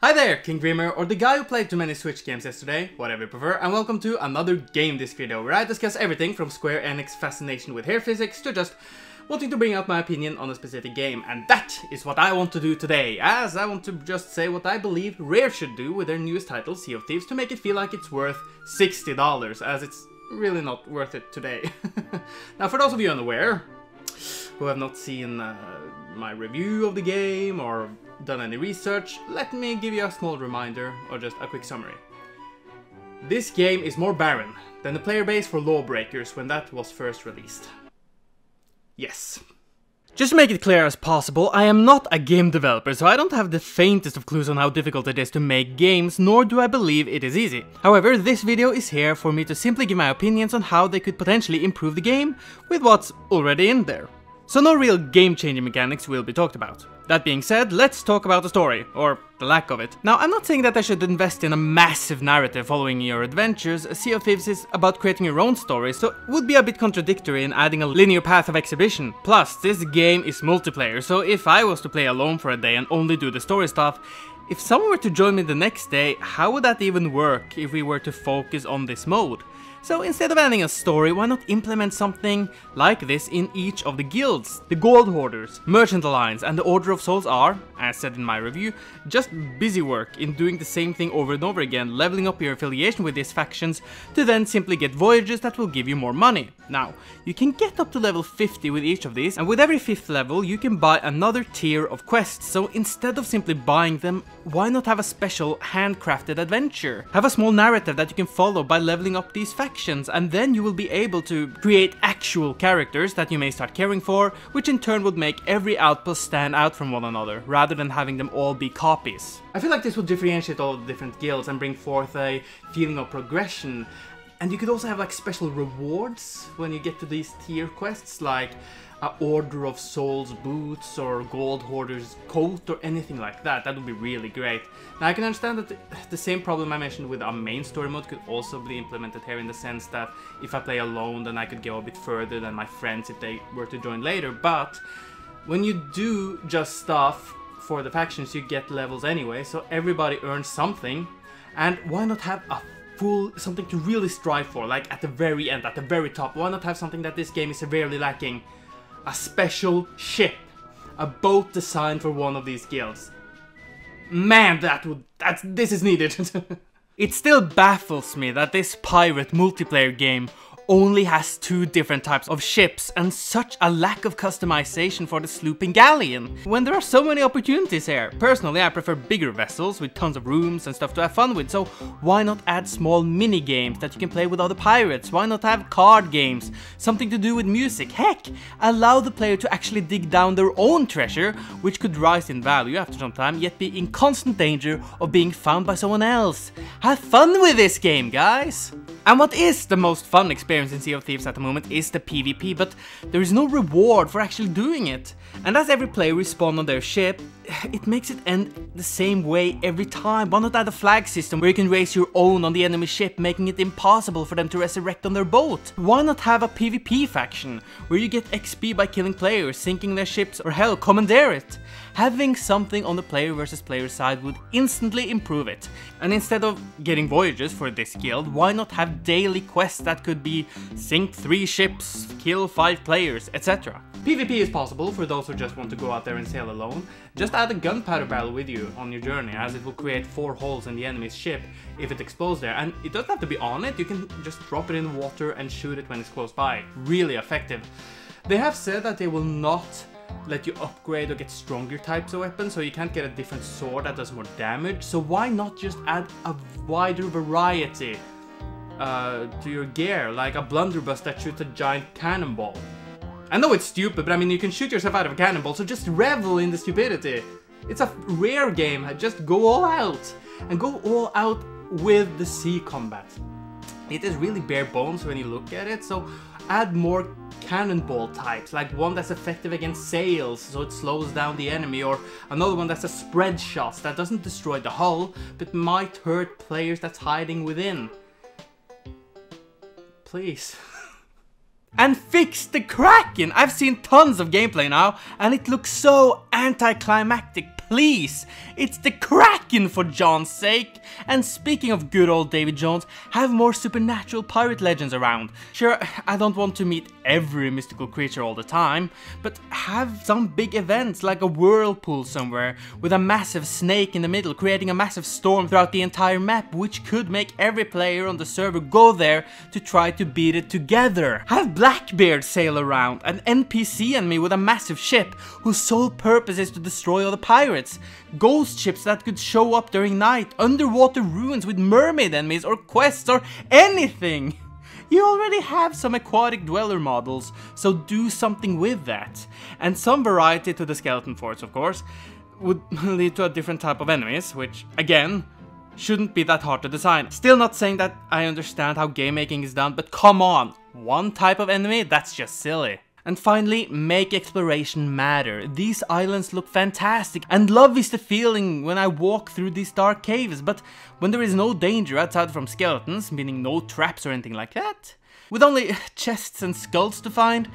Hi there, KingJGrim, or the guy who played too many Switch games yesterday, whatever you prefer, and welcome to another GameDisc video where I discuss everything from Square Enix fascination with hair physics to just wanting to bring out my opinion on a specific game. And that is what I want to do today, as I want to just say what I believe Rare should do with their newest title, Sea of Thieves, to make it feel like it's worth $60, as it's really not worth it today. Now, for those of you unaware, who have not seen my review of the game or done any research, let me give you a small reminder or just a quick summary. This game is more barren than the player base for Lawbreakers when that was first released. Yes. Just to make it clear as possible, I am not a game developer, so I don't have the faintest of clues on how difficult it is to make games, nor do I believe it is easy. However, this video is here for me to simply give my opinions on how they could potentially improve the game with what's already in there. So no real game-changing mechanics will be talked about. That being said, let's talk about the story, or the lack of it. Now, I'm not saying that I should invest in a massive narrative following your adventures. Sea of Thieves is about creating your own story, so it would be a bit contradictory in adding a linear path of exhibition. Plus, this game is multiplayer, so if I was to play alone for a day and only do the story stuff, if someone were to join me the next day, how would that even work if we were to focus on this mode? So instead of adding a story, why not implement something like this in each of the guilds? The Gold Hoarders, Merchant Alliance and the Order of Souls are, as said in my review, just busy work in doing the same thing over and over again, leveling up your affiliation with these factions to then simply get voyages that will give you more money. Now, you can get up to level 50 with each of these, and with every 5th level you can buy another tier of quests, so instead of simply buying them, why not have a special handcrafted adventure? Have a small narrative that you can follow by leveling up these factions, and then you will be able to create actual characters that you may start caring for, which in turn would make every outpost stand out from one another, rather than having them all be copies. I feel like this would differentiate all the different guilds and bring forth a feeling of progression. And you could also have like special rewards when you get to these tier quests, like a Order of Souls boots or Gold Hoarder's coat or anything like that. That would be really great. Now I can understand that the same problem I mentioned with our main story mode could also be implemented here, in the sense that if I play alone then I could go a bit further than my friends if they were to join later. But when you do just stuff for the factions, you get levels anyway, so everybody earns something. And why not have a something to really strive for, like at the very end, at the very top? Why not have something that this game is severely lacking? A special ship, a boat designed for one of these guilds. Man, this is needed. It still baffles me that this pirate multiplayer game only has 2 different types of ships and such a lack of customization for the sloop and galleon, when there are so many opportunities here. Personally, I prefer bigger vessels with tons of rooms and stuff to have fun with, so why not add small mini games that you can play with other pirates? Why not have card games, something to do with music? Heck, allow the player to actually dig down their own treasure, which could rise in value after some time, yet be in constant danger of being found by someone else. Have fun with this game, guys! And what is the most fun experience in Sea of Thieves at the moment is the PvP, but there is no reward for actually doing it. And as every player respawns on their ship, it makes it end the same way every time. Why not add a flag system where you can raise your own on the enemy ship, making it impossible for them to resurrect on their boat? Why not have a PvP faction where you get XP by killing players, sinking their ships, or hell, commandeer it? Having something on the player versus player side would instantly improve it. And instead of getting voyages for this guild, why not have daily quests that could be sink 3 ships, kill 5 players, etc. PvP is possible for those who just want to go out there and sail alone. Just add a gunpowder barrel with you on your journey, as it will create 4 holes in the enemy's ship if it explodes there. And it doesn't have to be on it, you can just drop it in the water and shoot it when it's close by. Really effective. They have said that they will not let you upgrade or get stronger types of weapons, so you can't get a different sword that does more damage. So why not just add a wider variety to your gear, like a blunderbuss that shoots a giant cannonball? I know it's stupid, but I mean, you can shoot yourself out of a cannonball, so just revel in the stupidity. It's a Rare game, just go all out. And go all out with the sea combat. It is really bare bones when you look at it, so add more cannonball types, like one that's effective against sails, so it slows down the enemy, or another one that's a spread shot that doesn't destroy the hull, but might hurt players that's hiding within. Please. And fix the Kraken! I've seen tons of gameplay now, and it looks so anticlimactic. please! It's the Kraken for John's sake! And speaking of good old Davy Jones, have more supernatural pirate legends around. Sure, I don't want to meet every mystical creature all the time, but have some big events like a whirlpool somewhere with a massive snake in the middle creating a massive storm throughout the entire map, which could make every player on the server go there to try to beat it together. Have Blackbeard sail around, an NPC enemy with a massive ship whose sole purpose is to destroy all the pirates. Ghost ships that could show up during night, underwater ruins with mermaid enemies or quests or anything. You already have some aquatic dweller models, so do something with that. And some variety to the skeleton forts, of course, would lead to a different type of enemies, which, again, shouldn't be that hard to design. Still not saying that I understand how game making is done, but come on, one type of enemy? That's just silly. And finally, make exploration matter. These islands look fantastic, and love is the feeling when I walk through these dark caves, but when there is no danger outside from skeletons, meaning no traps or anything like that, with only chests and skulls to find,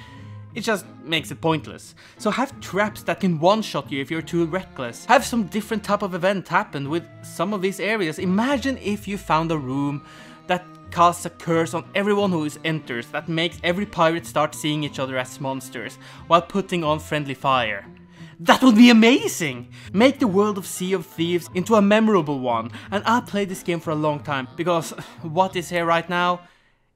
it just makes it pointless. So have traps that can one-shot you if you're too reckless. Have some different type of event happen with some of these areas. Imagine if you found a room that casts a curse on everyone who enters that makes every pirate start seeing each other as monsters while putting on friendly fire. That would be amazing! Make the world of Sea of Thieves into a memorable one, and I'll play this game for a long time, because what is here right now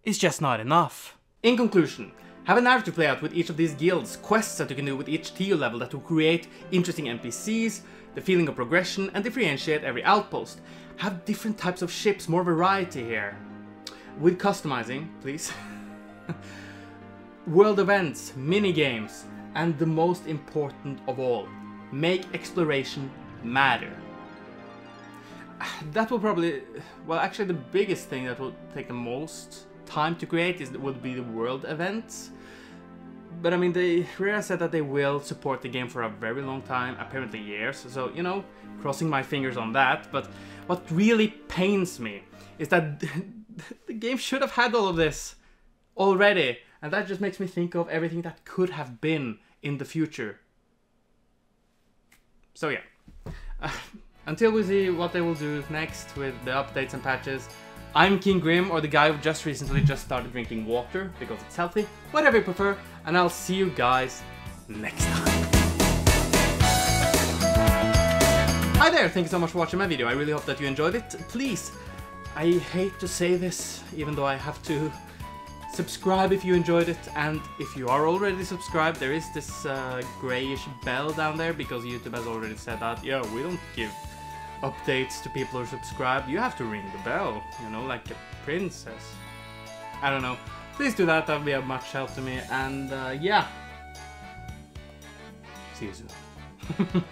is just not enough. In conclusion, have a narrative play out with each of these guilds, quests that you can do with each tier level that will create interesting NPCs, the feeling of progression, and differentiate every outpost. Have different types of ships, more variety here. With customizing, please. World events, mini-games, and the most important of all, make exploration matter. That will probably, well, actually the biggest thing that will take the most time to create would be the world events. But I mean, Rare said that they will support the game for a very long time, apparently years, so, you know, crossing my fingers on that. But what really pains me is that the game should have had all of this already, and that just makes me think of everything that could have been in the future. So yeah, until we see what they will do next with the updates and patches, I'm KingJGrim, or the guy who just recently started drinking water because it's healthy, whatever you prefer, and I'll see you guys next time. Hi there, thank you so much for watching my video. I really hope that you enjoyed it. Please, I hate to say this, even though I have to, subscribe if you enjoyed it, and if you are already subscribed, there is this grayish bell down there, because YouTube has already said that, yo, we don't give updates to people who are subscribed, you have to ring the bell, you know, like a princess. I don't know, please do that, that would be of much help to me, and yeah, see you soon.